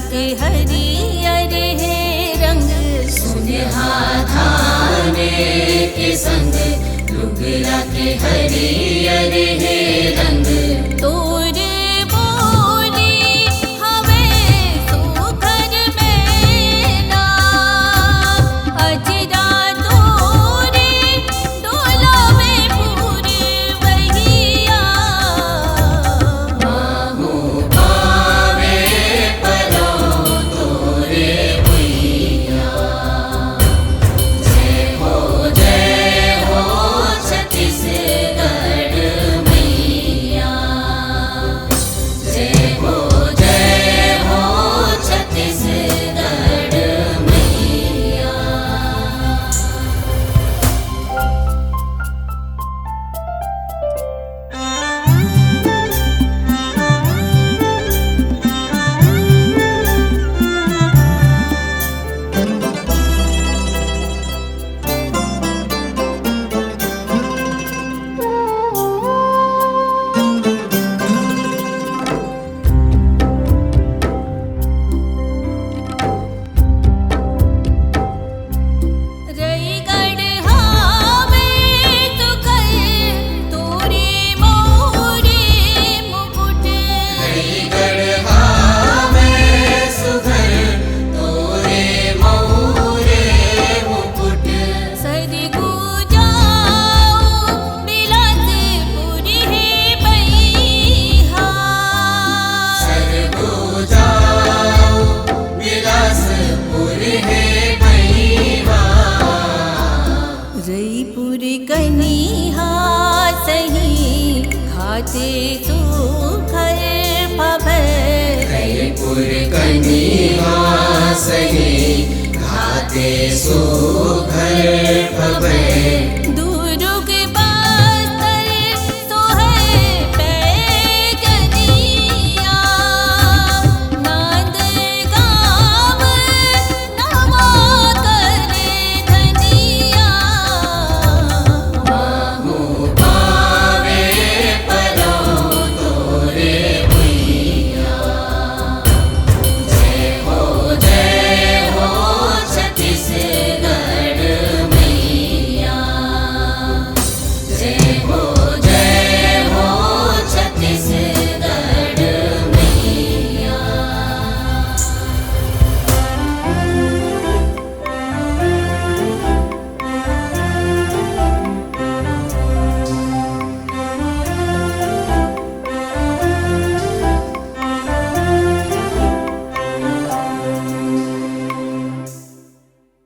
के हरियर है रंग, सुनहाधाने के संग लुगरा के हरियर है रंग। तोरे बोली हमें सुखर में ना अजरा तोरे डोला में पूरवैया। माहू पावे परो तोरे भैया। जय हो छत्तीसगढ़ मैया। जय हो छत्तीसगढ़ मैया। रईगढ़ हावे सुखल तोरे मोरे मुकुट। रईगढ़ हावे सुघर तोरे मोरे मुकुट। सरगु जाओ बिलासपुर है बैहा। सरगु जाओ बिलासपुर है भैया। रईपुर कनिहा सही खाते सुखर भवर। रईपुर कनिहा सही घाते सुघर भवे।